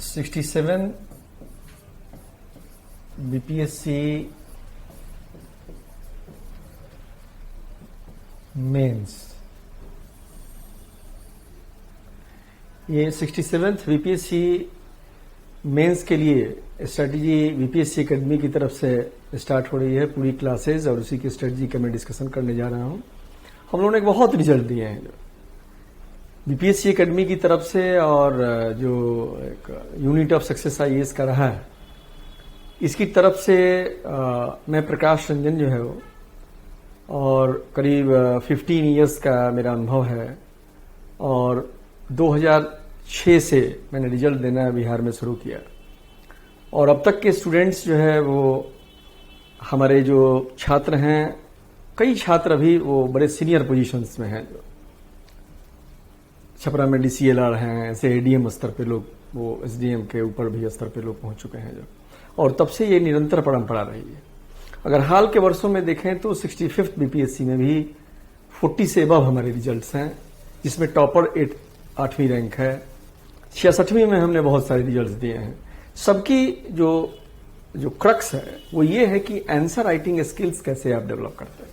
67 BPSC mains, ये 67th BPSC mains के लिए स्ट्रेटजी बीपीएससी एकेडमी की तरफ से स्टार्ट हो रही है पूरी क्लासेस, और उसी की स्ट्रेटजी का मैं डिस्कशन करने जा रहा हूं। हम लोगों ने बहुत रिजल्ट दिए हैं बीपीएससी एकेडमी की तरफ से, और जो एक यूनिट ऑफ सक्सेस आईएएस का रहा है इसकी तरफ से मैं प्रकाश रंजन जो है वो, और करीब 15 इयर्स का मेरा अनुभव है, और 2006 से मैंने रिजल्ट देना बिहार में शुरू किया, और अब तक के स्टूडेंट्स जो है वो हमारे जो छात्र हैं, कई छात्र अभी वो बड़े सीनियर पोजीशंस में हैं, जो छपरा में डीसीएलआर हैं, ऐसे एडीएम स्तर पे लोग, वो एसडीएम के ऊपर भी स्तर पे लोग पहुंच चुके हैं जो, और तब से ये निरंतर परंपरा रही है। अगर हाल के वर्षों में देखें तो 65th बीपीएससी में भी 40 से अबव हमारे रिजल्ट्स हैं, जिसमें टॉपर 8वीं रैंक है, 66वीं में हमने बहुत सारे रिजल्ट्स दिए हैं। सबकी जो क्रक्स है वो ये है कि आंसर राइटिंग स्किल्स कैसे आप डेवलप करते हैं,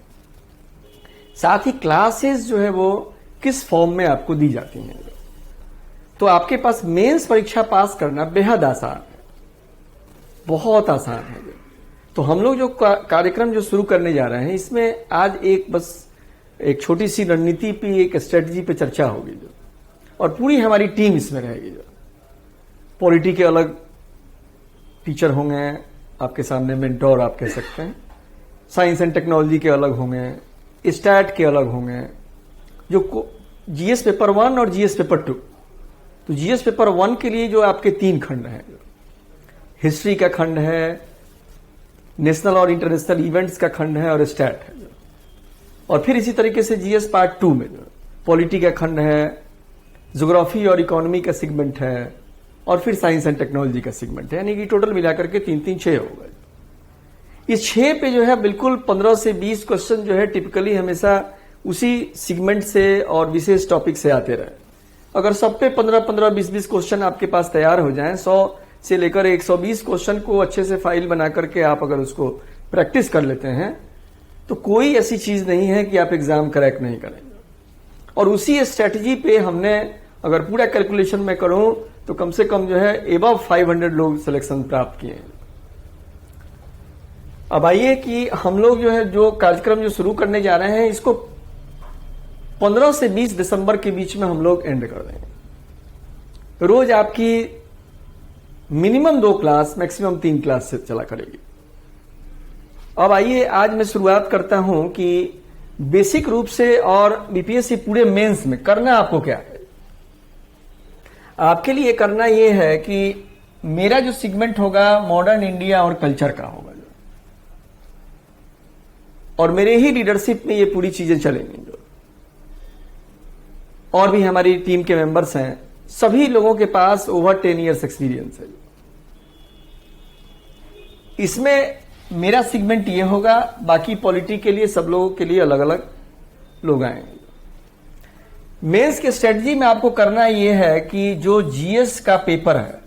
साथ ही क्लासेस जो है वो किस फॉर्म में आपको दी जाती हैं। तो आपके पास मेंस परीक्षा पास करना बेहद आसान है, बहुत आसान है। तो हम लोग जो कार्यक्रम जो शुरू करने जा रहे हैं, इसमें आज एक छोटी सी रणनीति पे, एक स्ट्रेटजी पे चर्चा होगी जो, और पूरी हमारी टीम इसमें रहेगी। जो पॉलिटी के अलग टीचर होंगे आपके सामने, मेंटोर आप कह सकते हैं, साइंस एंड टेक्नोलॉजी के अलग होंगे, स्टैट के अलग होंगे, जो जीएस पेपर 1 और जीएस पेपर 2। तो जीएस पेपर 1 के लिए जो आपके 3 खंड हैं, हिस्ट्री का खंड है, नेशनल और इंटरनेशनल इवेंट्स का खंड है, और स्टैट है। और फिर इसी तरीके से जीएस पार्ट 2 में जो पॉलिटी का खंड है, ज्योग्राफी और इकोनॉमी का सेगमेंट है, और फिर साइंस एंड टेक्नोलॉजी का सेगमेंट है, यानी कि टोटल मिलाकर के 3-3 6 होगा। इस 6 पे जो है बिल्कुल 15 से 20 क्वेश्चन जो है टिपिकली हमेशा उसी सेगमेंट से और विशेष टॉपिक से आते रहे। अगर सब पे 15-15, 20-20 क्वेश्चन आपके पास तैयार हो जाएं, 100 से लेकर 120 क्वेश्चन को अच्छे से फाइल बना करके आप अगर उसको प्रैक्टिस कर लेते हैं, तो कोई ऐसी चीज नहीं है कि आप एग्जाम क्रैक नहीं करेंगे। और उसी स्ट्रेटजी पे हमने अगर पूरा कैलकुलेशन में करूं तो कम से कम जो है एबव 500 लोग सिलेक्शन प्राप्त किए हैं। अब आइए कि हम लोग जो है जो कार्यक्रम जो शुरू करने जा रहे हैं, इसको 15 से 20 दिसंबर के बीच में हम लोग एंड कर देंगे। रोज आपकी मिनिमम 2 क्लास, मैक्सिमम 3 क्लास से चला करेगी। अब आइए आज मैं शुरुआत करता हूं कि बेसिक रूप से और बीपीएससी पूरे मेंस में करना आपको क्या है। आपके लिए करना यह है कि मेरा जो सेगमेंट होगा मॉडर्न इंडिया और कल्चर का होगा, और मेरे ही लीडरशिप में ये पूरी चीजें चलेंगी। जो और भी हमारी टीम के मेंबर्स हैं, सभी लोगों के पास ओवर 10 इयर्स एक्सपीरियंस है। इसमें मेरा सेगमेंट ये होगा, बाकी पॉलिटी के लिए सब लोगों के लिए अलग अलग लोग आएंगे। मेंस के स्ट्रेटजी में आपको करना यह है कि जो जीएस का पेपर है,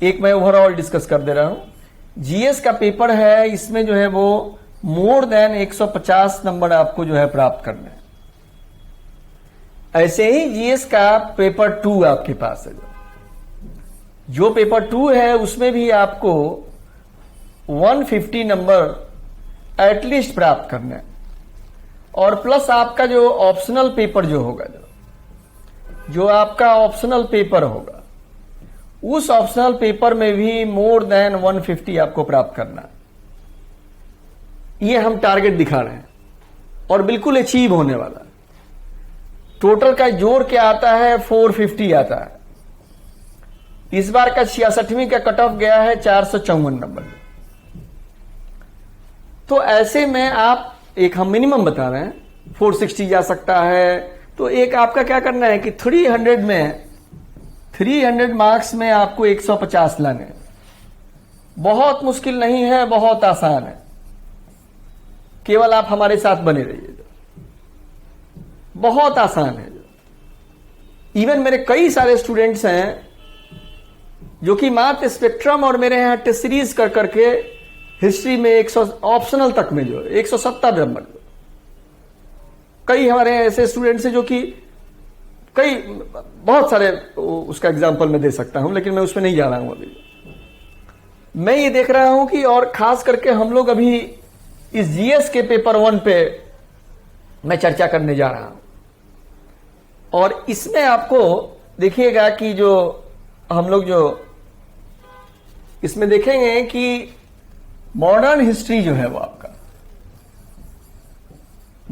एक मैं ओवरऑल डिस्कस कर दे रहा हूं। जीएस का पेपर है, इसमें जो है वो मोर देन 150 नंबर आपको जो है प्राप्त करना है। ऐसे ही जीएस का पेपर 2 आपके पास है। जो पेपर 2 है उसमें भी आपको 150 नंबर एटलीस्ट प्राप्त करना है, और प्लस आपका जो ऑप्शनल पेपर जो होगा, जो आपका ऑप्शनल पेपर होगा, उस ऑप्शनल पेपर में भी मोर देन 150 आपको प्राप्त करना है। ये हम टारगेट दिखा रहे हैं और बिल्कुल अचीव होने वाला है। टोटल का जोड़ क्या आता है, 450 आता है। इस बार का 66वीं का कट ऑफ गया है 454 नंबर। तो ऐसे में आप, एक हम मिनिमम बता रहे हैं, 460 जा सकता है। तो एक आपका क्या करना है कि 300 मार्क्स में आपको 150 लाने हैं। बहुत मुश्किल नहीं है, बहुत आसान है, केवल आप हमारे साथ बने रहिए। बहुत आसान है। इवन मेरे कई सारे स्टूडेंट्स हैं जो कि मात्र स्पेक्ट्रम और मेरे यहाँ टेस्ट सीरीज कर करके हिस्ट्री में 100 ऑप्शनल तक में जो 170 नंबर, कई हमारे ऐसे स्टूडेंट्स हैं जो कि कई बहुत सारे उसका एग्जाम्पल मैं दे सकता हूं, लेकिन मैं उसमें नहीं जा रहा हूं अभी। मैं ये देख रहा हूं कि और खास करके हम लोग अभी इस जीएस के पेपर 1 पे मैं चर्चा करने जा रहा हूं, और इसमें आपको देखिएगा कि जो हम लोग जो इसमें देखेंगे कि मॉडर्न हिस्ट्री जो है वो आपका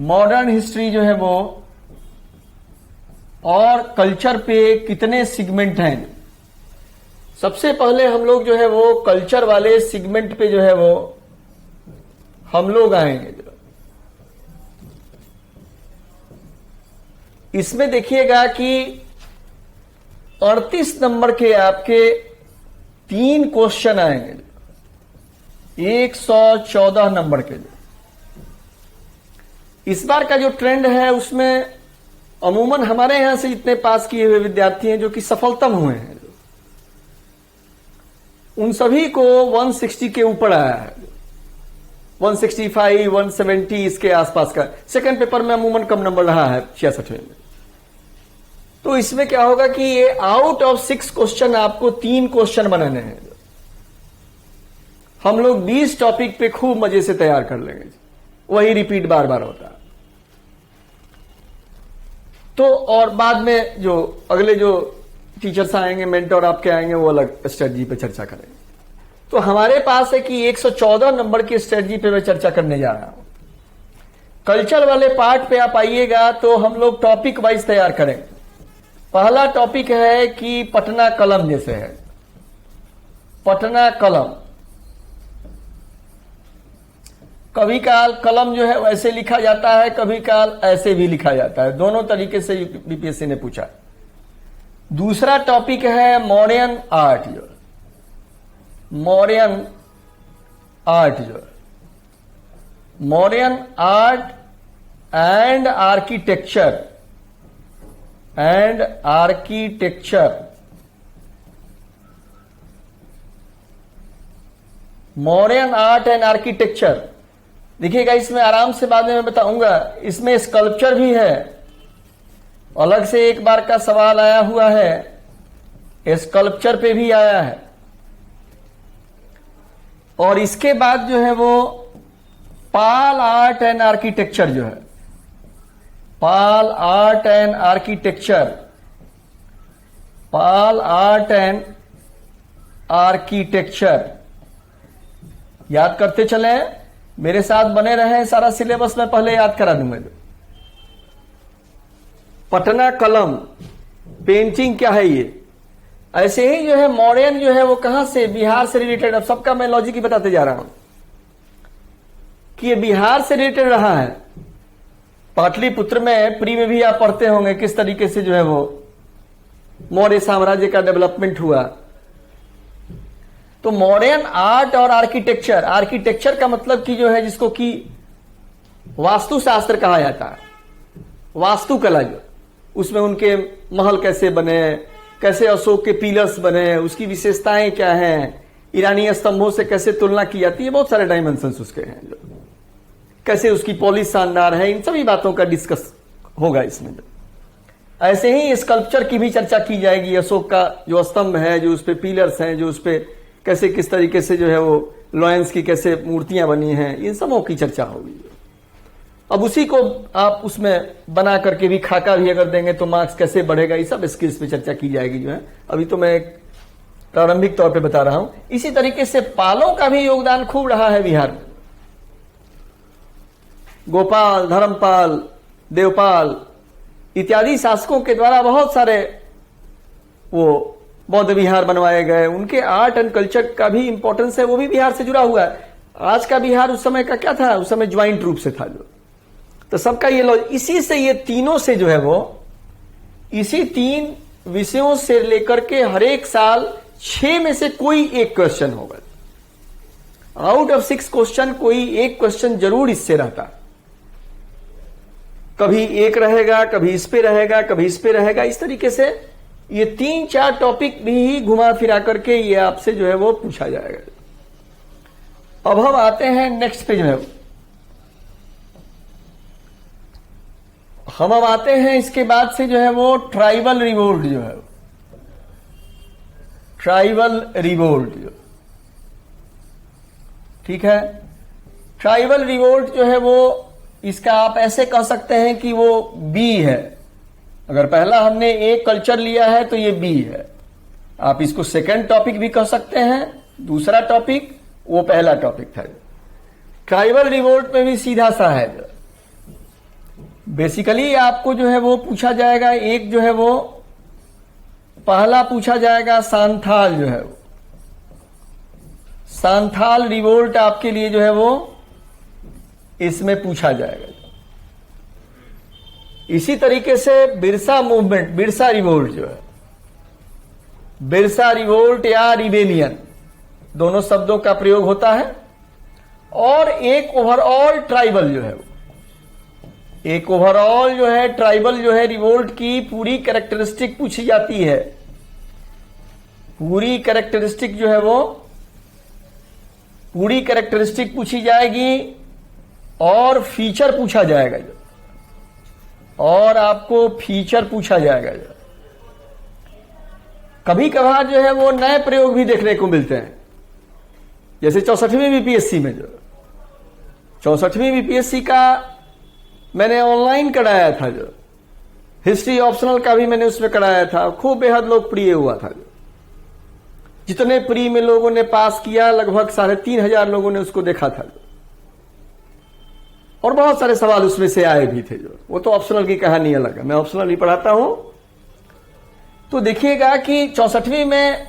मॉडर्न हिस्ट्री जो है वो और कल्चर पे कितने सिगमेंट हैं। सबसे पहले हम लोग जो है वो कल्चर वाले सिगमेंट पे जो है वो हम लोग आएंगे। इसमें देखिएगा कि 38 नंबर के आपके 3 क्वेश्चन आएंगे 114 नंबर के। इस बार का जो ट्रेंड है उसमें अमूमन हमारे यहां से जितने पास किए हुए विद्यार्थी हैं जो कि सफलतम हुए हैं, उन सभी को 160 के ऊपर आया है, 165 170 इसके आसपास का। सेकंड पेपर में अमूमन कम नंबर रहा है 66 में। तो इसमें क्या होगा कि ये आउट ऑफ 6 क्वेश्चन आपको 3 क्वेश्चन बनाने हैं। हम लोग 20 टॉपिक पे खूब मजे से तैयार कर लेंगे, वही रिपीट बार बार होता है। तो और बाद में जो अगले जो टीचर्स आएंगे, मेंटर आपके आएंगे, वो अलग स्ट्रेटजी पे चर्चा करेंगे। तो हमारे पास है कि 114 नंबर की स्ट्रेटजी पे मैं चर्चा करने जा रहा हूं। कल्चर वाले पार्ट पे आप आइएगा तो हम लोग टॉपिक वाइज तैयार करेंगे। पहला टॉपिक है कि पटना कलम जैसे है, पटना कलम। कभी काल कलम जो है वैसे लिखा जाता है, कभी काल ऐसे भी लिखा जाता है, दोनों तरीके से बीपीएससी ने पूछा। दूसरा टॉपिक है मॉडर्न आर्ट, जो मॉडर्न आर्ट जो modern art and architecture modern art and architecture. देखिएगा इसमें आराम से बाद में मैं बताऊंगा। इसमें स्कल्पचर भी है, अलग से एक बार का सवाल आया हुआ है, स्कल्पचर पे भी आया है। और इसके बाद जो है वो पाल आर्ट एंड आर्किटेक्चर जो है, Pala art and architecture, Pala art and architecture याद करते चले, मेरे साथ बने रहे। सारा सिलेबस मैं पहले याद करा दूंगा। पटना कलम पेंटिंग क्या है ये, ऐसे ही जो है मॉडर्न जो है वो कहां से, बिहार से रिलेटेड। अब सबका मैं लॉजिक ही बताते जा रहा हूं कि ये बिहार से रिलेटेड रहा है। पाटलिपुत्र में प्री में भी आप पढ़ते होंगे किस तरीके से जो है वो मौर्य साम्राज्य का डेवलपमेंट हुआ। तो मॉडर्न आर्ट और आर्किटेक्चर, आर्किटेक्चर का मतलब कि जो है जिसको कि वास्तुशास्त्र कहा जाता है, वास्तुकला जो, उसमें उनके महल कैसे बने, कैसे अशोक के पिलर्स बने, उसकी विशेषताएं क्या हैं, ईरानी स्तंभों से कैसे तुलना की जाती है, बहुत सारे डायमेंशंस उसके हैं, जो कैसे उसकी पॉलिश शानदार है, इन सभी बातों का डिस्कस होगा इसमें। ऐसे ही स्कल्पचर की भी चर्चा की जाएगी। अशोक का जो स्तंभ है, जो उस पे पिलर्स हैं, जो उस पे कैसे किस तरीके से जो है वो लॉयंस की कैसे मूर्तियां बनी हैं, इन सबों की चर्चा होगी। अब उसी को आप उसमें बना करके भी खाका भी अगर देंगे तो मार्क्स कैसे बढ़ेगा, ये सब स्किल्स पे चर्चा की जाएगी जो है। अभी तो मैं एक प्रारंभिक तौर पे बता रहा हूं। इसी तरीके से पालों का भी योगदान खूब रहा है बिहार में। गोपाल, धर्मपाल, देवपाल इत्यादि शासकों के द्वारा बहुत सारे वो बौद्ध विहार बनवाए गए। उनके आर्ट एंड कल्चर का भी इंपॉर्टेंस है, वो भी बिहार से जुड़ा हुआ है। आज का बिहार उस समय का क्या था, उस समय ज्वाइंट रूप से था जो। तो सबका ये इसी से ये तीनों से जो है वो इसी 3 विषयों से लेकर के हर एक साल 6 में से कोई एक क्वेश्चन होगा। आउट ऑफ 6 क्वेश्चन कोई एक क्वेश्चन जरूर इससे रहता। कभी एक रहेगा, कभी इस पे रहेगा, कभी इस पे रहेगा। इस तरीके से ये 3-4 टॉपिक भी घुमा फिरा करके ये आपसे जो है वो पूछा जाएगा। अब हम आते हैं नेक्स्ट पेज में, हम अब आते हैं इसके बाद से जो है वो ट्राइबल रिवोल्ट जो है, ट्राइबल रिवोल्ट जो, ठीक है। ट्राइबल रिवोल्ट जो है वो इसका आप ऐसे कह सकते हैं कि वो बी है। अगर पहला हमने एक कल्चर लिया है तो ये बी है। आप इसको सेकंड टॉपिक भी कह सकते हैं, दूसरा टॉपिक वो पहला टॉपिक था। ट्राइबल रिवोल्ट में भी सीधा सा है, बेसिकली आपको जो है वो पूछा जाएगा, एक जो है वो पहला पूछा जाएगा सांथाल जो है, सांथाल रिवोल्ट आपके लिए जो है वो इसमें पूछा जाएगा। इसी तरीके से बिरसा मूवमेंट, बिरसा रिवोल्ट जो है, बिरसा रिवोल्ट या रिबेलियन दोनों शब्दों का प्रयोग होता है। और एक ओवरऑल ट्राइबल जो है, एक ओवरऑल जो है ट्राइबल जो है रिवोल्ट की पूरी कैरेक्टरिस्टिक पूछी जाती है। पूरी कैरेक्टरिस्टिक जो है वो पूरी कैरेक्टरिस्टिक पूछी जाएगी और फीचर पूछा जाएगा जो, और आपको फीचर पूछा जाएगा जो। कभी कभार जो है वो नए प्रयोग भी देखने को मिलते हैं, जैसे 64वीं बीपीएससी में, जो 64वीं बीपीएससी का मैंने ऑनलाइन कराया था, जो हिस्ट्री ऑप्शनल का भी मैंने उसमें कराया था, खूब बेहद लोकप्रिय हुआ था। जो जितने प्री में लोगों ने पास किया, लगभग 3,500 लोगों ने उसको देखा था, और बहुत सारे सवाल उसमें से आए भी थे। जो वो तो ऑप्शनल की कहानी अलग है, मैं ऑप्शनल ही पढ़ाता हूं। तो देखिएगा कि 64वीं में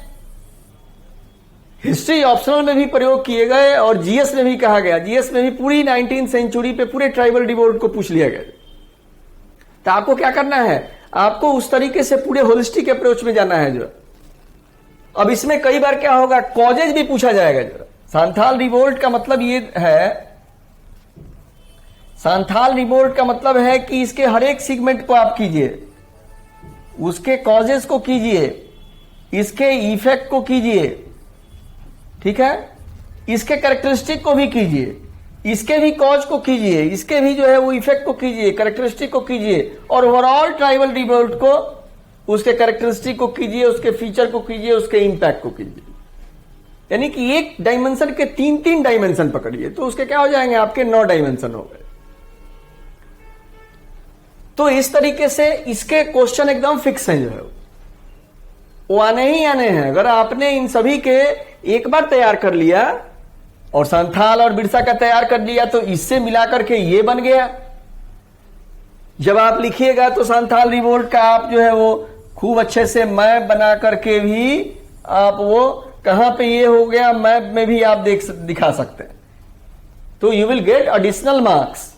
हिस्ट्री ऑप्शनल में भी प्रयोग किए गए और जीएस में भी कहा गया, जीएस में भी पूरी 19वीं सेंचुरी पे पूरे ट्राइबल रिवोल्ट को पूछ लिया गया। तो आपको क्या करना है, आपको उस तरीके से पूरे होलिस्टिक अप्रोच में जाना है। जो अब इसमें कई बार क्या होगा, कॉजेज भी पूछा जाएगा। जो सांथाल रिवोल्ट का मतलब ये है, सांथाल रिवोल्ट का मतलब है कि इसके हर एक सेगमेंट को आप कीजिए, उसके कॉजेज को कीजिए, इसके इफेक्ट को कीजिए, ठीक है, इसके कैरेक्टरिस्टिक को भी कीजिए, इसके भी कॉज को कीजिए, इसके भी जो है वो इफेक्ट को कीजिए, कैरेक्टरिस्टिक को कीजिए, और ओवरऑल ट्राइबल रिवोल्ट को, उसके कैरेक्टरिस्टिक को कीजिए, उसके फीचर को कीजिए, उसके इंपैक्ट को कीजिए। यानी कि एक डायमेंशन के 3 डायमेंशन पकड़िए, तो उसके क्या हो जाएंगे, आपके 9 डायमेंशन हो गए। तो इस तरीके से इसके क्वेश्चन एकदम फिक्स हैं, जो है वो आने ही आने हैं। अगर आपने इन सभी के एक बार तैयार कर लिया और सांथाल और बिरसा का तैयार कर लिया, तो इससे मिलाकर के ये बन गया। जब आप लिखिएगा तो सांथाल रिवोल्ट का आप जो है वो खूब अच्छे से मैप बना करके भी आप वो कहां पे ये हो गया, मैप में भी आप दिखा सकते हैं, तो you will get additional marks.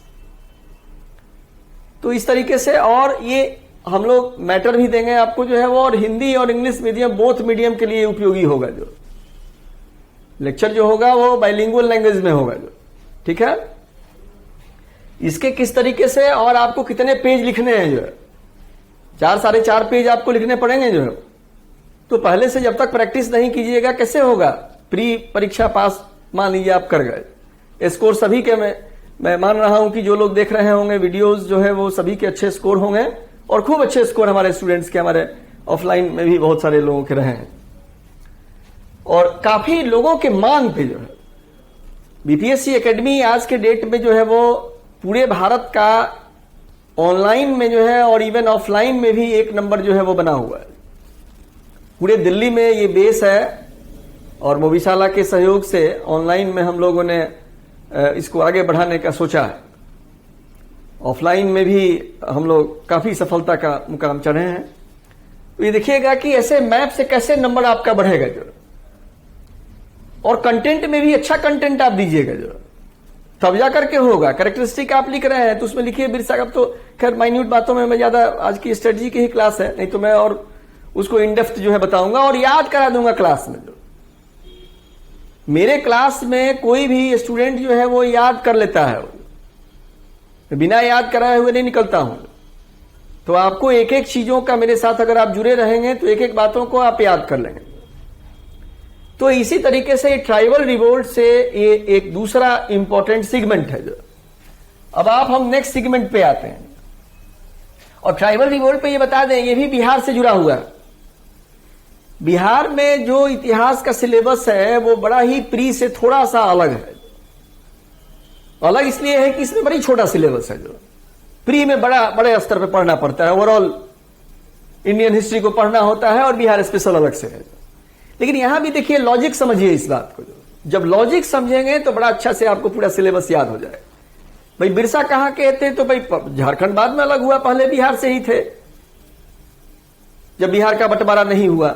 तो इस तरीके से, और ये हम लोग मैटर भी देंगे आपको जो है वो, और हिंदी और इंग्लिश मीडियम बोथ मीडियम के लिए उपयोगी होगा। जो लेक्चर जो होगा वो बाइलिंगुअल लैंग्वेज में होगा, जो ठीक है। इसके किस तरीके से और आपको कितने पेज लिखने हैं, जो है 4-4.5 पेज आपको लिखने पड़ेंगे जो है। तो पहले से जब तक प्रैक्टिस नहीं कीजिएगा कैसे होगा, प्री परीक्षा पास मान लीजिए आप कर गए, स्कोर सभी के मैं मान रहा हूं कि जो लोग देख रहे होंगे वीडियोस जो है वो सभी के अच्छे स्कोर होंगे, और खूब अच्छे स्कोर हमारे स्टूडेंट्स के, हमारे ऑफलाइन में भी बहुत सारे लोगों के रहे हैं, और काफी लोगों के मांग पे जो है बीपीएससी एकेडमी आज के डेट में जो है वो पूरे भारत का ऑनलाइन में जो है और इवन ऑफलाइन में भी 1 नंबर जो है वो बना हुआ है। पूरे दिल्ली में ये बेस है, और मोबिशाला के सहयोग से ऑनलाइन में हम लोगों ने इसको आगे बढ़ाने का सोचा है। ऑफलाइन में भी हम लोग काफी सफलता का मुकाम चढ़े हैं। तो ये देखिएगा कि ऐसे मैप से कैसे नंबर आपका बढ़ेगा, जो और कंटेंट में भी अच्छा कंटेंट आप दीजिएगा, जो तब जाकर के होगा। कैरेक्टरिस्टिक आप लिख रहे हैं तो उसमें लिखिए बिरसा का, तो खैर माइन्यूट बातों में मैं ज्यादा, आज की स्ट्रेटजी की ही क्लास है, नहीं तो मैं और उसको इन डेप्थ जो है बताऊंगा और याद करा दूंगा क्लास में। जो मेरे क्लास में कोई भी स्टूडेंट जो है वो याद कर लेता है, बिना याद कराए हुए नहीं निकलता हूं। तो आपको एक एक चीजों का मेरे साथ अगर आप जुड़े रहेंगे तो एक एक बातों को आप याद कर लेंगे। तो इसी तरीके से ट्राइबल रिवोल्ट से ये एक दूसरा इंपॉर्टेंट सेगमेंट है जो। अब आप हम नेक्स्ट सेगमेंट पे आते हैं, और ट्राइबल रिवोल्ट पे ये बता दें, ये भी बिहार से जुड़ा हुआ है। बिहार में जो इतिहास का सिलेबस है वो बड़ा ही प्री से थोड़ा सा अलग है। अलग इसलिए है कि इसमें बड़ी छोटा सिलेबस है जो प्री में बड़े स्तर पे पढ़ना पड़ता है। ओवरऑल इंडियन हिस्ट्री को पढ़ना होता है और बिहार स्पेशल अलग से है। लेकिन यहां भी देखिए लॉजिक समझिए इस बात को, जब लॉजिक समझेंगे तो बड़ा अच्छा से आपको पूरा सिलेबस याद हो जाएगा। भाई बिरसा कहां के थे, तो भाई झारखंड बाद में अलग हुआ, पहले बिहार से ही थे जब बिहार का बंटवारा नहीं हुआ।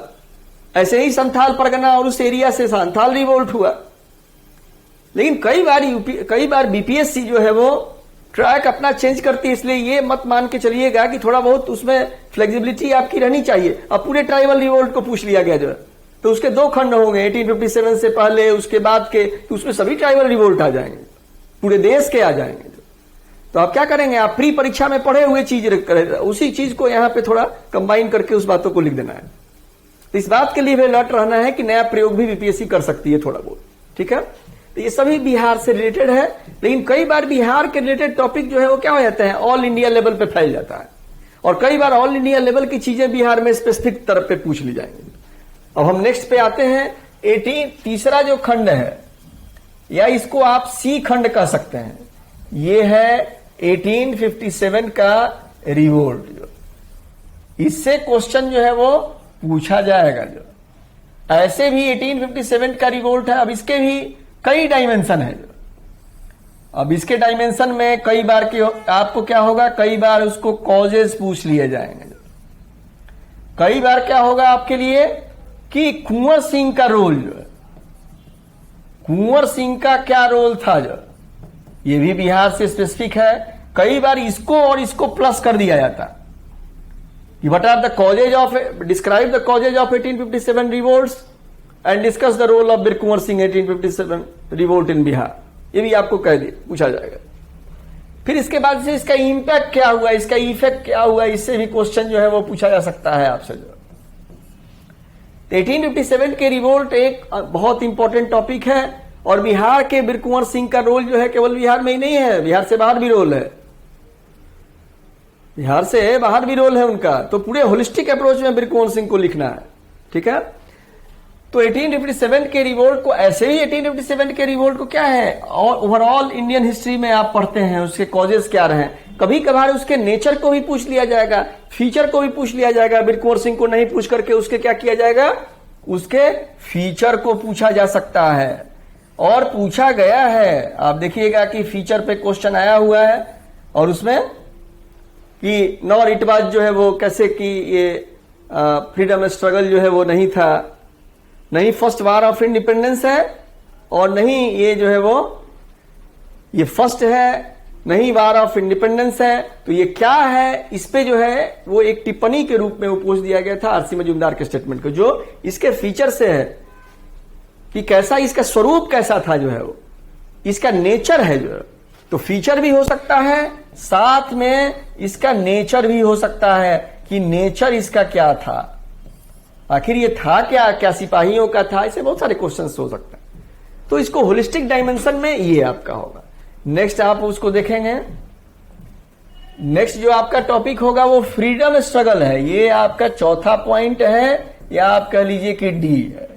ऐसे ही संथाल परगना और उस एरिया से संथाल रिवोल्ट हुआ। लेकिन कई बार बीपीएससी जो है वो ट्रैक अपना चेंज करती है, इसलिए ये मत मान के चलिएगा कि थोड़ा बहुत उसमें फ्लेक्सिबिलिटी आपकी रहनी चाहिए। अब पूरे ट्राइबल रिवोल्ट को पूछ लिया गया जो है, तो उसके दो खंड होंगे 1857 से पहले उसके बाद के, तो उसमें सभी ट्राइबल रिवोल्ट आ जाएंगे, पूरे देश के आ जाएंगे। तो आप क्या करेंगे, आप प्री परीक्षा में पढ़े हुए चीज उसी चीज को यहां पे थोड़ा कंबाइन करके उस बातों को लिख देना है। तो इस बात के लिए भी अलर्ट रहना है कि नया प्रयोग भी बीपीएससी कर सकती है थोड़ा बहुत, ठीक है। तो ये सभी बिहार से रिलेटेड है, लेकिन कई बार बिहार के रिलेटेड टॉपिक जो है वो क्या हो जाते हैं, ऑल इंडिया लेवल पे फैल जाता है, और कई बार ऑल इंडिया लेवल की चीजें बिहार में स्पेसिफिक तरफ पे पूछ ली जाएंगी। अब हम नेक्स्ट पे आते हैं 18, तीसरा जो खंड है, या इसको आप सी खंड कह सकते हैं, ये है 1857 का रिवोल्ट। जो इससे क्वेश्चन जो है वो पूछा जाएगा। जो ऐसे भी 1857 का रिवोल्ट है। अब इसके भी कई डायमेंशन है। अब इसके डायमेंशन में कई बार के आपको क्या होगा, कई बार उसको कॉजेज पूछ लिए जाएंगे। कई बार क्या होगा आपके लिए कि कुंवर सिंह का रोल जो है, कुंवर सिंह का क्या रोल था, जो ये भी बिहार से स्पेसिफिक है। कई बार इसको और इसको प्लस कर दिया जाता है कि what are the causes of, describe the causes of 1857 revolts and discuss the role of Bir Kunwar Singh 1857 revolt in Bihar. ये भी आपको कह दिया, पूछा जाएगा। फिर इसके बाद से इसका इंपैक्ट क्या हुआ, इसका इफेक्ट क्या हुआ, इससे भी क्वेश्चन जो है वो पूछा जा सकता है आपसे। जो 1857 के रिवोल्ट एक बहुत इंपॉर्टेंट टॉपिक है, और बिहार के बीर कुंवर सिंह का रोल जो है केवल बिहार में ही नहीं है, बिहार से बाहर भी रोल है, बिहार से बाहर भी रोल है उनका। तो पूरे होलिस्टिक अप्रोच में बीर कुंवर सिंह को लिखना है, ठीक है। तो 1857 के रिवोल्ट को, ऐसे ही 1857 के रिवोल्ट को क्या है, और ओवरऑल इंडियन हिस्ट्री में आप पढ़ते हैं उसके कॉजेज क्या रहे। कभी कभार उसके नेचर को भी पूछ लिया जाएगा, फीचर को भी पूछ लिया जाएगा। बीर कुंवर सिंह को नहीं पूछ करके उसके क्या किया जाएगा, उसके फीचर को पूछा जा सकता है, और पूछा गया है। आप देखिएगा कि फीचर पे क्वेश्चन आया हुआ है, और उसमें कि नॉर इट वाज जो है वो कैसे कि ये फ्रीडम स्ट्रगल जो है वो नहीं था, नहीं फर्स्ट वार ऑफ इंडिपेंडेंस है, और नहीं ये जो है वो ये फर्स्ट है, नहीं वार ऑफ इंडिपेंडेंस है। तो ये क्या है, इस पे जो है वो एक टिप्पणी के रूप में वो पोस्ट दिया गया था आरसी मजूमदार के स्टेटमेंट को, जो इसके फीचर से है कि कैसा इसका स्वरूप कैसा था, जो है वो इसका नेचर है जो है। तो फीचर भी हो सकता है, साथ में इसका नेचर भी हो सकता है कि नेचर इसका क्या था, आखिर ये था क्या, क्या सिपाहियों का था, ऐसे बहुत सारे क्वेश्चंस हो सकते हैं। तो इसको होलिस्टिक डायमेंशन में ये आपका होगा। नेक्स्ट आप उसको देखेंगे, नेक्स्ट जो आपका टॉपिक होगा वो फ्रीडम स्ट्रगल है। ये आपका चौथा पॉइंट है, या आप कह लीजिए कि डी है।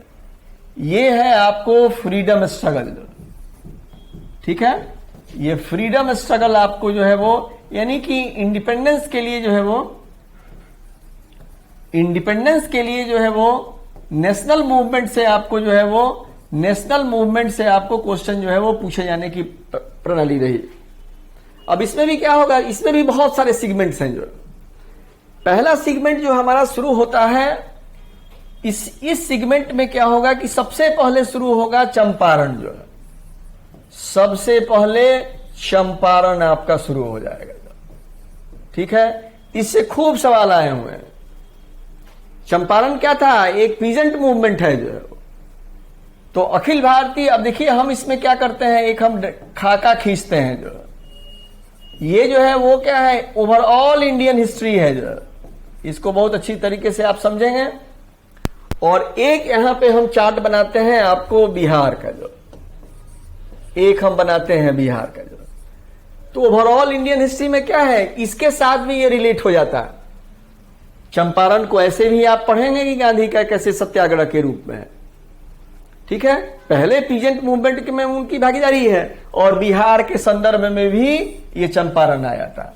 ये है आपको फ्रीडम स्ट्रगल, ठीक है। ये फ्रीडम स्ट्रगल आपको जो है वो, यानी कि इंडिपेंडेंस के लिए जो है वो, इंडिपेंडेंस के लिए जो है वो नेशनल मूवमेंट से आपको जो है वो, नेशनल मूवमेंट से आपको क्वेश्चन जो है वो पूछे जाने की प्रणाली रही। अब इसमें भी क्या होगा, इसमें भी बहुत सारे सेगमेंट्स हैं। जो पहला सेगमेंट जो हमारा शुरू होता है, इस सेगमेंट में क्या होगा कि सबसे पहले शुरू होगा चंपारण। जो है सबसे पहले चंपारण आपका शुरू हो जाएगा, ठीक है। इससे खूब सवाल आए हुए हैं। चंपारण क्या था, एक पीजेंट मूवमेंट है जो है। तो अखिल भारतीय, अब देखिए हम इसमें क्या करते हैं, एक हम खाका खींचते हैं जो, ये जो है वो क्या है, ओवरऑल इंडियन हिस्ट्री है जो, इसको बहुत अच्छी तरीके से आप समझेंगे। और एक यहां पे हम चार्ट बनाते हैं आपको बिहार का जो, एक हम बनाते हैं बिहार का जो। तो ओवरऑल इंडियन हिस्ट्री में क्या है, इसके साथ भी ये रिलेट हो जाता है। चंपारण को ऐसे भी आप पढ़ेंगे कि गांधी का कैसे सत्याग्रह के रूप में है, ठीक है। पहले पीजेंट मूवमेंट में उनकी भागीदारी है, और बिहार के संदर्भ में भी ये चंपारण आया था।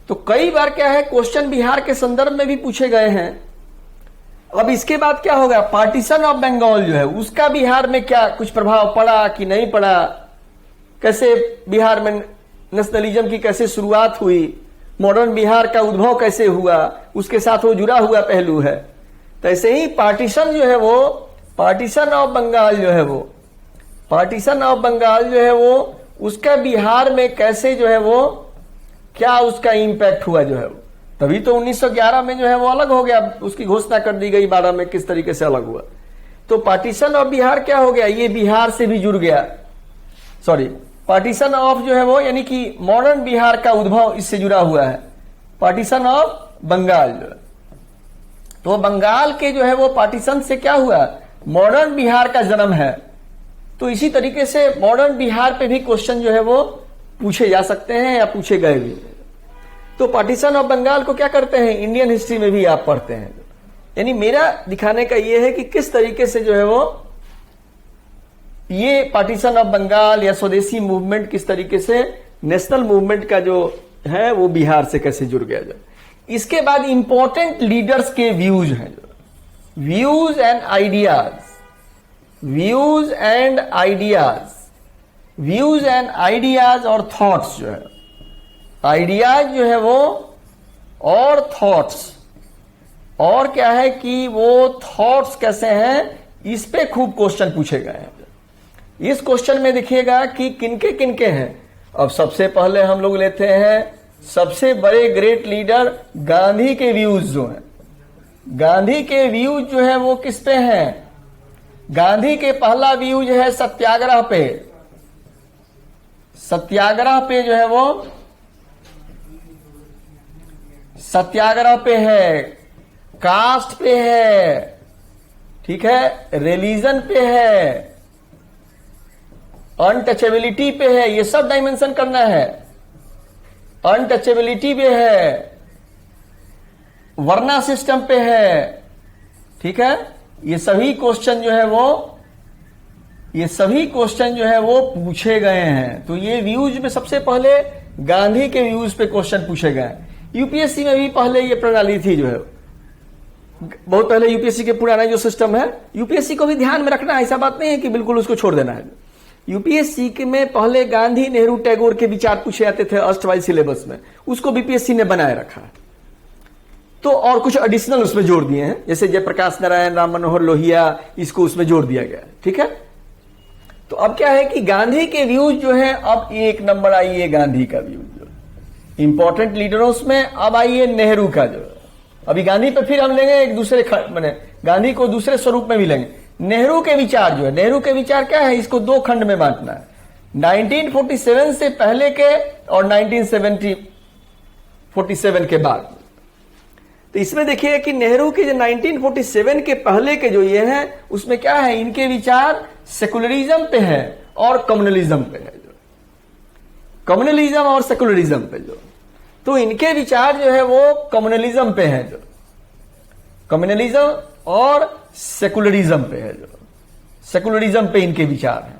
तो कई बार क्या है, क्वेश्चन बिहार के संदर्भ में भी पूछे गए हैं। अब इसके बाद क्या होगा, पार्टीशन ऑफ बंगाल जो है उसका बिहार में क्या कुछ प्रभाव पड़ा कि नहीं पड़ा, कैसे बिहार में नेशनलिज्म की कैसे शुरुआत हुई, मॉडर्न बिहार का उद्भव कैसे हुआ, उसके साथ वो जुड़ा हुआ पहलू है। तो ऐसे ही पार्टीशन जो है वो, पार्टीशन ऑफ बंगाल जो है वो, पार्टीशन ऑफ बंगाल जो है वो, उसका बिहार में कैसे जो है वो, क्या उसका इंपैक्ट हुआ जो है वो। तभी तो 1911 में जो है वो अलग हो गया, उसकी घोषणा कर दी गई 12 में किस तरीके से अलग हुआ। तो पार्टीशन ऑफ बिहार क्या हो गया, ये बिहार से भी जुड़ गया, सॉरी पार्टीशन ऑफ जो है वो, यानी कि मॉडर्न बिहार का उद्भव इससे जुड़ा हुआ है। पार्टीशन ऑफ बंगाल जो है, तो बंगाल के जो है वो पार्टीशन से क्या हुआ, मॉडर्न बिहार का जन्म है। तो इसी तरीके से मॉडर्न बिहार पे भी क्वेश्चन जो है वो पूछे जा सकते हैं या पूछे गए भी। तो पार्टीशन ऑफ बंगाल को क्या करते हैं, इंडियन हिस्ट्री में भी आप पढ़ते हैं। यानी मेरा दिखाने का यह है कि किस तरीके से जो है वो ये पार्टीशन ऑफ बंगाल या स्वदेशी मूवमेंट किस तरीके से नेशनल मूवमेंट का जो है वो बिहार से कैसे जुड़ गया जो। इसके बाद इंपॉर्टेंट लीडर्स के व्यूज हैं जो, views and ideas, views and ideas, views and ideas और थॉट्स जो है, आइडियाज जो है वो और थॉट्स, और क्या है कि वो थॉट्स कैसे हैं, इस पे खूब क्वेश्चन पूछे गए हैं। इस क्वेश्चन में देखिएगा कि किनके किनके हैं। अब सबसे पहले हम लोग लेते हैं सबसे बड़े ग्रेट लीडर गांधी के व्यूज जो हैं। गांधी के व्यूज जो है वो किस पे हैं, गांधी के पहला व्यूज है सत्याग्रह पे, सत्याग्रह पे जो है वो, सत्याग्रह पे है, कास्ट पे है, ठीक है, रिलीजन पे है, अनटचेबिलिटी पे है, ये सब डायमेंशन करना है। अनटचेबिलिटी पे है, वर्ना सिस्टम पे है, ठीक है। ये सभी क्वेश्चन जो है वो, ये सभी क्वेश्चन जो है वो पूछे गए हैं। तो ये व्यूज में सबसे पहले गांधी के व्यूज पे क्वेश्चन पूछे गए। यूपीएससी में भी पहले ये प्रणाली थी जो है, बहुत पहले यूपीएससी के पुराना जो सिस्टम है, यूपीएससी को भी ध्यान में रखना है, ऐसा बात नहीं है कि बिल्कुल उसको छोड़ देना है। यूपीएससी के में पहले गांधी, नेहरू, टैगोर के विचार पूछे जाते थे अष्टवाइज सिलेबस में, उसको बीपीएससी ने बनाए रखा है। तो और कुछ एडिशनल उसमें जोड़ दिए हैं, जैसे जयप्रकाश नारायण, राम मनोहर लोहिया, इसको उसमें जोड़ दिया गया, ठीक है। तो अब क्या है कि गांधी के व्यूज जो है, अब एक नंबर आइए गांधी का व्यूज जो इंपॉर्टेंट लीडरों में। अब आइए नेहरू का जो, अभी गांधी पे फिर हम लेंगे एक दूसरे मैंने गांधी को दूसरे स्वरूप में भी लेंगे। नेहरू के विचार जो है, नेहरू के विचार क्या है, इसको दो खंड में बांटना है, 1947 से पहले के और 1947 के बाद। तो इसमें देखिए कि नेहरू के जो 1947 के पहले के जो ये हैं, उसमें क्या है, इनके विचार सेकुलरिज्म पे है और कम्युनलिज्म पे है जो, कम्युनलिज्म और सेकुलरिज्म पे जो। तो इनके विचार जो है वो कम्युनलिज्म पे है जो, कम्युनलिज्म और सेकुलरिज्म पे है जो, सेकुलरिज्म पे इनके विचार हैं।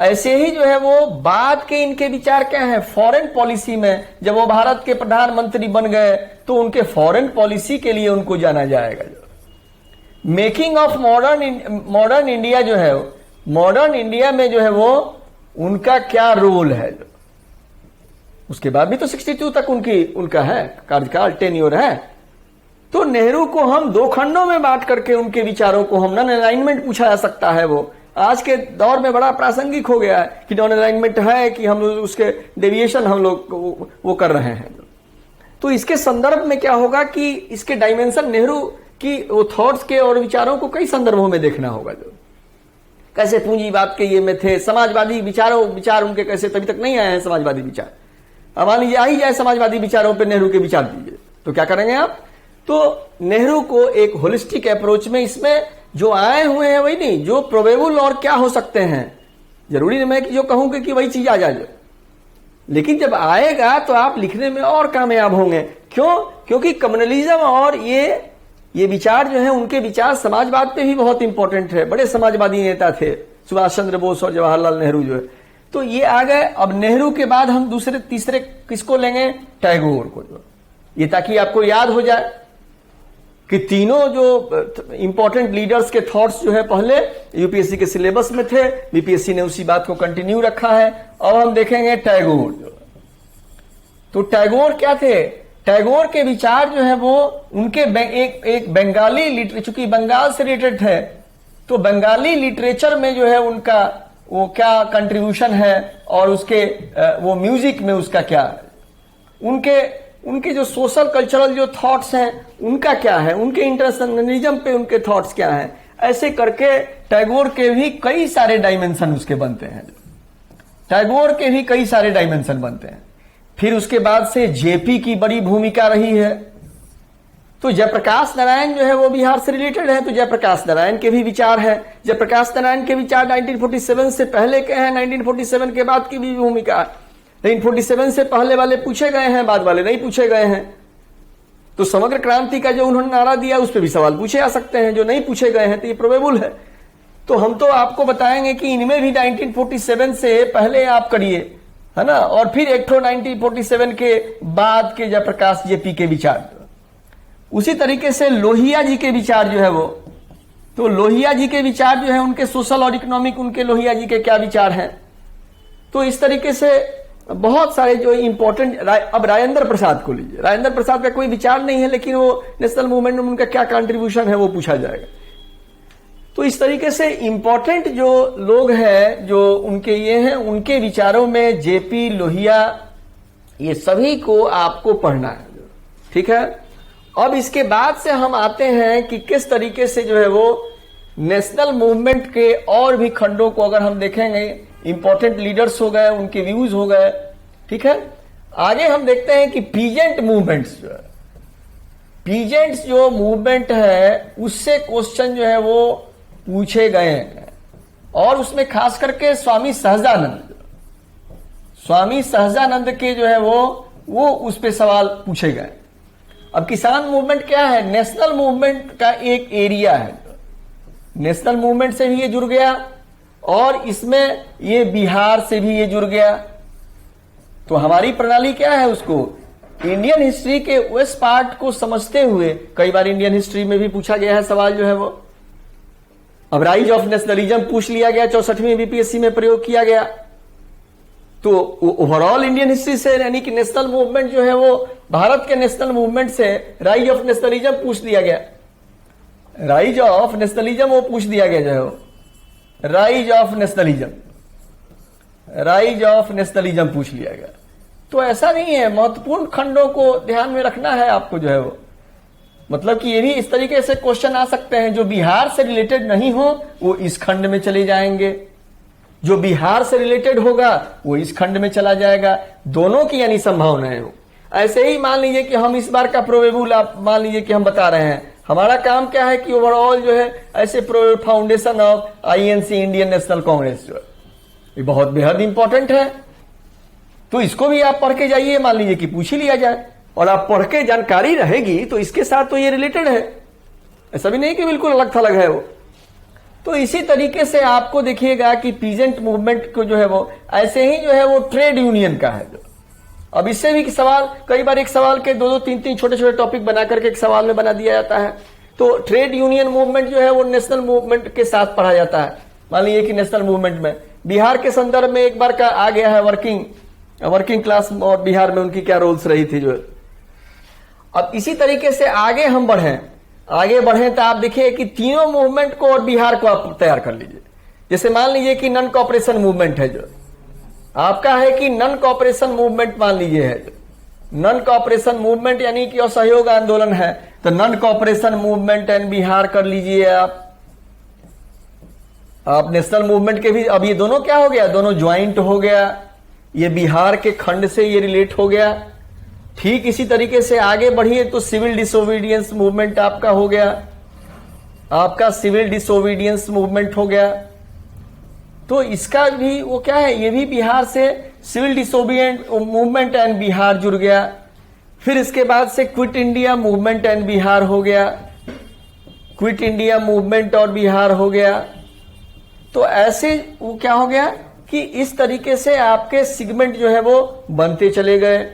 ऐसे ही जो है वो बाद के इनके विचार क्या है, फॉरेन पॉलिसी में जब वो भारत के प्रधानमंत्री बन गए तो उनके फॉरेन पॉलिसी के लिए उनको जाना जाएगा जो। मेकिंग ऑफ मॉडर्न इंडिया जो है, मॉडर्न इंडिया में जो है वो उनका क्या रोल है जो, उसके बाद भी तो 62 तक उनका है कार्यकाल, टेन्योर है। तो नेहरू को हम दो खंडों में बांट करके उनके विचारों को हम नॉन अलाइनमेंट पूछा जा सकता है। वो आज के दौर में बड़ा प्रासंगिक हो गया है कि नॉन अलाइनमेंट है कि हम उसके डेविएशन हम लोग वो कर रहे हैं। तो इसके संदर्भ में क्या होगा कि इसके डायमेंशन नेहरू की वो थॉट्स के और विचारों को कई संदर्भों में देखना होगा जो, कैसे पूंजीवाद के ये में थे, समाजवादी विचार उनके कैसे तभी तक नहीं आए हैं समाजवादी विचार, अब मान लीजिए आ ही जाए समाजवादी विचारों पे नेहरू के विचार दीजिए, तो क्या करेंगे आप? तो नेहरू को एक होलिस्टिक अप्रोच में इसमें जो आए हुए हैं वही नहीं, जो प्रोबेबल और क्या हो सकते हैं, जरूरी नहीं मैं कि जो कहूंगा कि वही चीज आ जाए, लेकिन जब आएगा तो आप लिखने में और कामयाब होंगे। क्यों? क्योंकि कम्युनलिज्म और ये विचार जो है, उनके विचार समाजवाद पे भी बहुत इंपॉर्टेंट है। बड़े समाजवादी नेता थे सुभाष चंद्र बोस और जवाहरलाल नेहरू जो है, तो ये आ गए। अब नेहरू के बाद हम दूसरे तीसरे किसको लेंगे? टैगोर को, जो ये ताकि आपको याद हो जाए कि तीनों जो इंपॉर्टेंट लीडर्स के थॉट्स जो है पहले यूपीएससी के सिलेबस में थे, बीपीएससी ने उसी बात को कंटिन्यू रखा है। अब हम देखेंगे टैगोर जो, तो टैगोर क्या थे? टैगोर के विचार जो है वो उनके एक बंगाली लिटरेचर, चूंकि बंगाल से रिलेटेड है, तो बंगाली लिटरेचर में जो है उनका वो क्या कंट्रीब्यूशन है और उसके वो म्यूजिक में उसका क्या, उनके जो सोशल कल्चरल जो थॉट्स हैं उनका क्या है, उनके इंटरनेशनलिज्म पे उनके थॉट्स क्या हैं, ऐसे करके टैगोर के भी कई सारे डायमेंशन उसके बनते हैं। टैगोर के भी कई सारे डायमेंशन बनते हैं। फिर उसके बाद से जेपी की बड़ी भूमिका रही है। तो जयप्रकाश नारायण जो है वो बिहार से रिलेटेड है, तो जयप्रकाश नारायण के भी विचार है। जयप्रकाश नारायण के विचार 1947 से पहले के हैं, 1947 के बाद की भी भूमिका है। 1947 से पहले वाले पूछे गए हैं, बाद वाले नहीं पूछे गए हैं। तो समग्र क्रांति का जो उन्होंने नारा दिया उस पर भी सवाल पूछे जा सकते हैं, जो नहीं पूछे गए हैं तो ये प्रोबेबल है। तो हम तो आपको बताएंगे कि इनमें भी 1947 से पहले आप करिए, है ना, और फिर एक 1947 के बाद के जयप्रकाश जेपी के विचार। उसी तरीके से लोहिया जी के विचार जो है वो, तो लोहिया जी के विचार जो है उनके सोशल और इकोनॉमिक, उनके लोहिया जी के क्या विचार हैं। तो इस तरीके से बहुत सारे जो इंपॉर्टेंट, अब राजेंद्र प्रसाद को लीजिए। राजेंद्र प्रसाद का कोई विचार नहीं है, लेकिन वो नेशनल मूवमेंट में उनका क्या कंट्रीब्यूशन है वो पूछा जाएगा। तो इस तरीके से इंपॉर्टेंट जो लोग हैं जो उनके ये हैं, उनके विचारों में जेपी, लोहिया, ये सभी को आपको पढ़ना है, ठीक है। अब इसके बाद से हम आते हैं कि किस तरीके से जो है वो नेशनल मूवमेंट के और भी खंडों को अगर हम देखेंगे, इंपॉर्टेंट लीडर्स हो गए, उनके व्यूज हो गए, ठीक है। आगे हम देखते हैं कि पीजेंट मूवमेंट्स जो है, पीजेंट्स जो मूवमेंट है उससे क्वेश्चन जो है वो पूछे गए हैं, और उसमें खास करके स्वामी सहजानंद के जो है वो उस पे सवाल पूछे गए। अब किसान मूवमेंट क्या है? नेशनल मूवमेंट का एक एरिया है। नेशनल मूवमेंट से भी ये जुड़ गया और इसमें ये बिहार से भी ये जुड़ गया। तो हमारी प्रणाली क्या है? उसको इंडियन हिस्ट्री के वेस्ट पार्ट को समझते हुए, कई बार इंडियन हिस्ट्री में भी पूछा गया है सवाल जो है वो। अब राइज ऑफ नेशनलिज्म पूछ लिया गया, 64वीं बीपीएससी में प्रयोग किया गया। तो ओवरऑल इंडियन हिस्ट्री से, यानी कि नेशनल मूवमेंट जो है वो भारत के नेशनल मूवमेंट से राइज ऑफ नेशनलिज्म पूछ दिया गया। राइज ऑफ नेशनलिज्म वो पूछ दिया गया जो है वो, राइज ऑफ नेशनलिज्म पूछ लिया गया। तो ऐसा नहीं है, महत्वपूर्ण खंडों को ध्यान में रखना है आपको जो है वो। मतलब कि ये भी इस तरीके से क्वेश्चन आ सकते हैं, जो बिहार से रिलेटेड नहीं हो वो इस खंड में चले जाएंगे, जो बिहार से रिलेटेड होगा वो इस खंड में चला जाएगा। दोनों की यानी संभावनाएं हो। ऐसे ही मान लीजिए कि हम इस बार का प्रोबेबल आप मान लीजिए कि हम बता रहे हैं, हमारा काम क्या है कि ओवरऑल जो है ऐसे foundation of INC, Indian national Congress, जो है ये बहुत बेहद इंपॉर्टेंट है। तो इसको भी आप पढ़ के जाइए, मान लीजिए कि पूछ ही लिया जाए और आप पढ़ के जानकारी रहेगी तो इसके साथ तो ये रिलेटेड है, ऐसा भी नहीं कि बिल्कुल अलग थलग है वो। तो इसी तरीके से आपको देखिएगा कि पीजेंट मूवमेंट को जो है वो ऐसे ही जो है वो ट्रेड यूनियन का है। अब इससे भी सवाल, कई बार एक सवाल के दो तीन छोटे छोटे टॉपिक बना करके एक सवाल में बना दिया जाता है। तो ट्रेड यूनियन मूवमेंट जो है वो नेशनल मूवमेंट के साथ पढ़ा जाता है। मान लीजिए कि नेशनल मूवमेंट में बिहार के संदर्भ में एक बार का आ गया है वर्किंग क्लास और बिहार में उनकी क्या रोल्स रही थी जो है। अब इसी तरीके से आगे हम बढ़े तो आप देखिए कि तीनों मूवमेंट को और बिहार को आप तैयार कर लीजिए। जैसे मान लीजिए कि नॉन कॉपरेशन मूवमेंट है, जो आपका है कि नॉन कॉपरेशन मूवमेंट मान लीजिए है, नॉन कॉपरेशन मूवमेंट यानी कि असहयोग आंदोलन है, तो non cooperation movement and Bihar कर लीजिए आप नेशनल मूवमेंट के भी। अब ये दोनों क्या हो गया? दोनों ज्वाइंट हो गया। ये बिहार के खंड से ये रिलेट हो गया। ठीक इसी तरीके से आगे बढ़िए तो सिविल डिसोबीडियंस मूवमेंट आपका हो गया, आपका सिविल डिसोबीडियंस मूवमेंट हो गया। तो इसका भी वो क्या है, ये भी बिहार से civil disobedient movement and Bihar जुड़ गया। फिर इसके बाद से quit India movement and Bihar हो गया, क्विट इंडिया मूवमेंट और बिहार हो गया। तो ऐसे वो क्या हो गया कि इस तरीके से आपके सेगमेंट जो है वो बनते चले गए।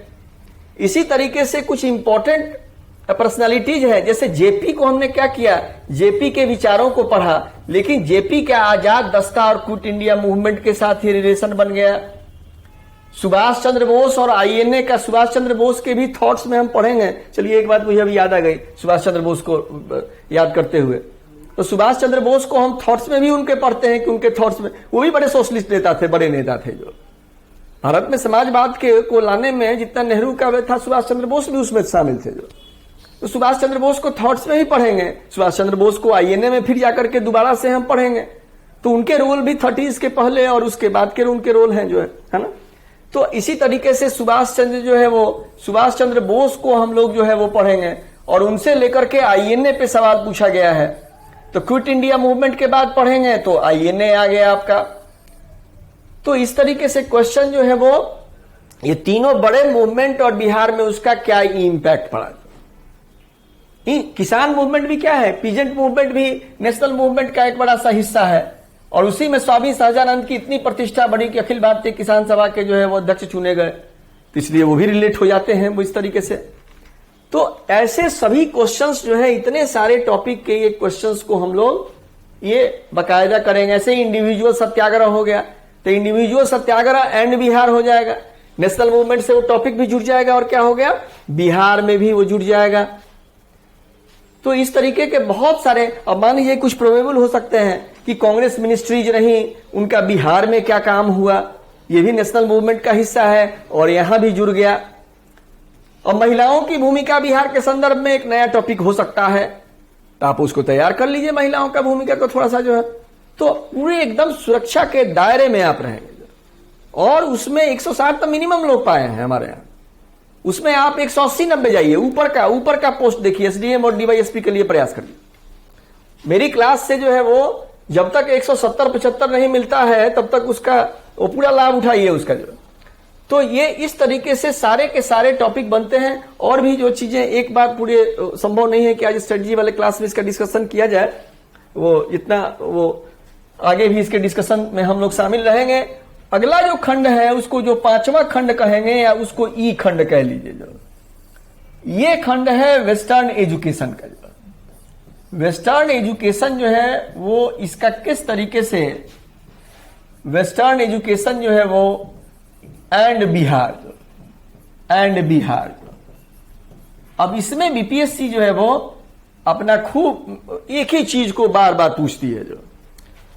इसी तरीके से कुछ इंपॉर्टेंट पर्सनालिटीज है, जैसे जेपी को हमने क्या किया, जेपी के विचारों को पढ़ा, लेकिन जेपी का आजाद दस्ता और क्विट इंडिया मूवमेंट के साथ ही रिलेशन बन गया। सुभाष चंद्र बोस और आईएनए का, सुभाष चंद्र बोस के भी थॉट्स में हम पढ़ेंगे। चलिए एक बात मुझे अभी याद आ गई सुभाष चंद्र बोस को याद करते हुए, तो सुभाष चंद्र बोस को हम थॉट्स में भी उनके पढ़ते हैं कि उनके थॉट्स में वो भी बड़े सोशलिस्ट नेता थे, बड़े नेता थे। जो भारत में समाजवाद के को लाने में जितना नेहरू का वे था, सुभाष चंद्र बोस भी उसमें शामिल थे। जो तो सुभाष चंद्र बोस को थॉट्स में ही पढ़ेंगे, सुभाष चंद्र बोस को आईएनए में फिर जाकर के दोबारा से हम पढ़ेंगे। तो उनके रोल भी 30s के पहले और उसके बाद के उनके रोल हैं जो है ना। तो इसी तरीके से सुभाष चंद्र जो है वो, सुभाष चंद्र बोस को हम लोग जो है वो पढ़ेंगे और उनसे लेकर के आईएनए पे सवाल पूछा गया है। तो क्विट इंडिया मूवमेंट के बाद पढ़ेंगे तो आईएनए आ गया आपका। तो इस तरीके से क्वेश्चन जो है वो, ये तीनों बड़े मूवमेंट और बिहार में उसका क्या इंपैक्ट पड़ा। किसान मूवमेंट भी क्या है, पीजेंट मूवमेंट भी नेशनल मूवमेंट का एक बड़ा सा हिस्सा है और उसी में स्वामी सहजानंद की इतनी प्रतिष्ठा बढ़ी कि अखिल भारतीय किसान सभा के जो है वो अध्यक्ष चुने गए, तो इसलिए वो भी रिलेट हो जाते हैं वो इस तरीके से। तो ऐसे सभी क्वेश्चंस जो है, इतने सारे टॉपिक के ये क्वेश्चंस को हम लोग ये बाकायदा करेंगे। ऐसे ही इंडिविजुअल सत्याग्रह हो गया, तो इंडिविजुअल सत्याग्रह एंड बिहार हो जाएगा, नेशनल मूवमेंट से वो टॉपिक भी जुड़ जाएगा और क्या हो गया, बिहार में भी वो जुड़ जाएगा। तो इस तरीके के बहुत सारे, अब मान लीजिए कुछ प्रोबेबल हो सकते हैं कि कांग्रेस मिनिस्ट्रीज रही, उनका बिहार में क्या काम हुआ, ये भी नेशनल मूवमेंट का हिस्सा है और यहां भी जुड़ गया। और महिलाओं की भूमिका बिहार के संदर्भ में एक नया टॉपिक हो सकता है, तो आप उसको तैयार कर लीजिए, महिलाओं का भूमिका को थोड़ा सा जो है, तो पूरे एकदम सुरक्षा के दायरे में आप रहेंगे। और उसमें 160 तो मिनिमम लोग पाए हैं हमारे यहाँ, उसमें आप 180-90 जाइए, ऊपर का पोस्ट देखिए, एसडीएम और डीवाईएसपी के लिए प्रयास करिए। मेरी क्लास से जो है वो जब तक 170-75 नहीं मिलता है तब तक उसका वो पूरा लाभ उठाइए उसका जो। तो ये इस तरीके से सारे के सारे टॉपिक बनते हैं। और भी जो चीजें एक बार पूरे संभव नहीं है कि आज स्ट्रेटजी वाले क्लास में इसका डिस्कशन किया जाए, वो इतना वो आगे भी इसके डिस्कशन में हम लोग शामिल रहेंगे। अगला जो खंड है उसको जो 5वां खंड कहेंगे या उसको ई खंड कह लीजिए, जो ये खंड है वेस्टर्न एजुकेशन का। जो वेस्टर्न एजुकेशन जो है वो इसका किस तरीके से, वेस्टर्न एजुकेशन जो है वो एंड बिहार, अब इसमें बीपीएससी जो है वो अपना खूब एक ही चीज को बार बार पूछती है। जो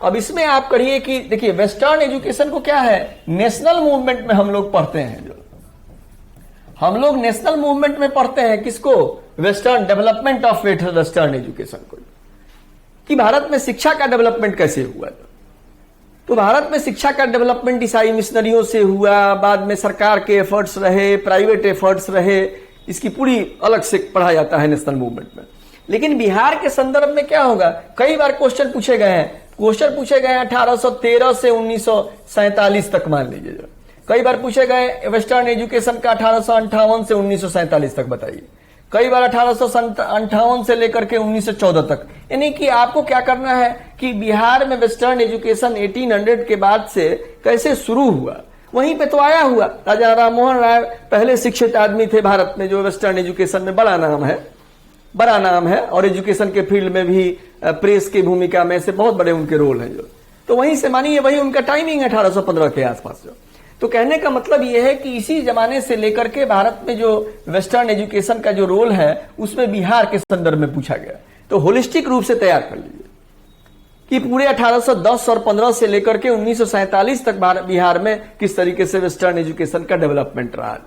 अब इसमें आप करिए कि देखिए वेस्टर्न एजुकेशन को क्या है, नेशनल मूवमेंट में हम लोग पढ़ते हैं। जो हम लोग नेशनल मूवमेंट में पढ़ते हैं किसको, western development of western education को, कि भारत में शिक्षा का डेवलपमेंट कैसे हुआ। तो भारत में शिक्षा का डेवलपमेंट ईसाई मिशनरियों से हुआ, बाद में सरकार के एफर्ट्स रहे, प्राइवेट एफर्ट्स रहे, इसकी पूरी अलग से पढ़ा जाता है नेशनल मूवमेंट में। लेकिन बिहार के संदर्भ में क्या होगा, कई बार क्वेश्चन पूछे गए हैं, 1813 से 1947 तक मान लीजिए। कई बार पूछे गए वेस्टर्न एजुकेशन का 1858 से 1947 तक बताइए, कई बार 1858 से लेकर के 1914 तक। यानी कि आपको क्या करना है कि बिहार में वेस्टर्न एजुकेशन 1800 के बाद से कैसे शुरू हुआ, वहीं पे तो आया हुआ। राजा राममोहन राय पहले शिक्षित आदमी थे भारत में, जो वेस्टर्न एजुकेशन में बड़ा नाम है और एजुकेशन के फील्ड में भी प्रेस की भूमिका में से बहुत बड़े उनके रोल हैं। जो तो वहीं से मानिए वही उनका टाइमिंग है 1815 के आसपास। जो तो कहने का मतलब यह है कि इसी जमाने से लेकर के भारत में जो वेस्टर्न एजुकेशन का जो रोल है उसमें बिहार के संदर्भ में पूछा गया। तो होलिस्टिक रूप से तैयार कर लीजिए कि पूरे 1810 और 15 से लेकर के 1947 तक बिहार में किस तरीके से वेस्टर्न एजुकेशन का डेवलपमेंट रहा।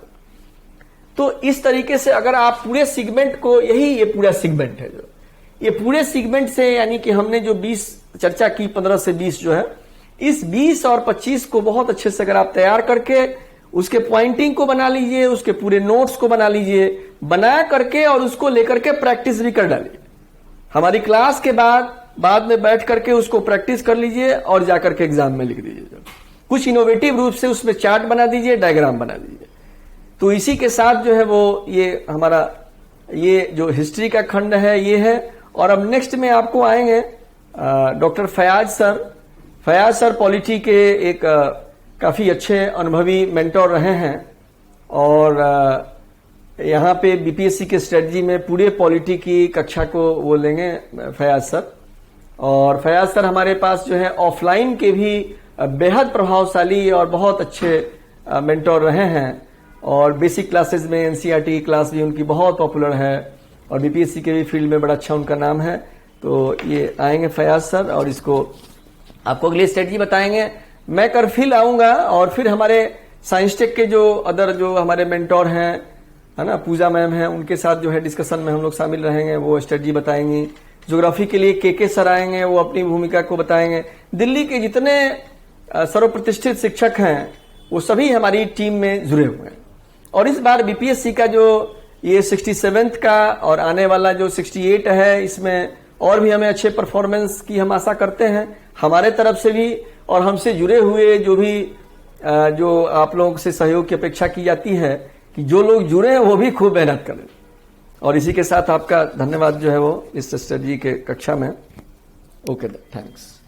तो इस तरीके से अगर आप पूरे सेगमेंट को, ये पूरा सेगमेंट है, जो ये पूरे सेगमेंट से यानी कि हमने जो 20 चर्चा की, 15 से 20 जो है, इस 20 और 25 को बहुत अच्छे से अगर आप तैयार करके उसके पॉइंटिंग को बना लीजिए, उसके पूरे नोट्स को बना लीजिए, बना करके और उसको लेकर के प्रैक्टिस भी कर डालिए। हमारी क्लास के बाद में बैठ करके उसको प्रैक्टिस कर लीजिए और जाकर के एग्जाम में लिख दीजिए। कुछ इनोवेटिव रूप से उसमें चार्ट बना दीजिए, डायग्राम बना दीजिए। तो इसी के साथ जो है वो ये हमारा ये जो हिस्ट्री का खंड है ये है। और अब नेक्स्ट में आपको आएंगे डॉक्टर फयाज सर पॉलिटी के एक काफी अच्छे अनुभवी मेंटोर रहे हैं और यहाँ पे बीपीएससी के स्ट्रेटजी में पूरे पॉलिटी की कक्षा को वो लेंगे फयाज सर। और फयाज सर हमारे पास जो है ऑफलाइन के भी बेहद प्रभावशाली और बहुत अच्छे मेंटोर रहे हैं और बेसिक क्लासेस में एनसीईआरटी की क्लास भी उनकी बहुत पॉपुलर है और बीपीएससी के भी फील्ड में बड़ा अच्छा उनका नाम है। तो ये आएंगे फयाज सर और इसको आपको अगली स्ट्रेटजी बताएंगे। मैं कल फिर आऊंगा और फिर हमारे साइंस टेक के जो अदर जो हमारे मेंटोर हैं, है ना, पूजा मैम हैं, उनके साथ जो है डिस्कशन में हम लोग शामिल रहेंगे, वो स्ट्रेटजी बताएंगी। ज्योग्राफी के लिए के सर आएंगे, वो अपनी भूमिका को बताएंगे। दिल्ली के जितने सर्वप्रतिष्ठित शिक्षक हैं वो सभी हमारी टीम में जुड़े हुए हैं। और इस बार बीपीएससी का जो ये 67th का और आने वाला जो 68 है, इसमें और भी हमें अच्छे परफॉर्मेंस की हम आशा करते हैं हमारे तरफ से भी, और हमसे जुड़े हुए जो आप लोगों से सहयोग की अपेक्षा की जाती है कि जो लोग जुड़े हैं वो भी खूब मेहनत करें। और इसी के साथ आपका धन्यवाद जो है वो इस स्ट्रेटजी के कक्षा में। Okay, thanks.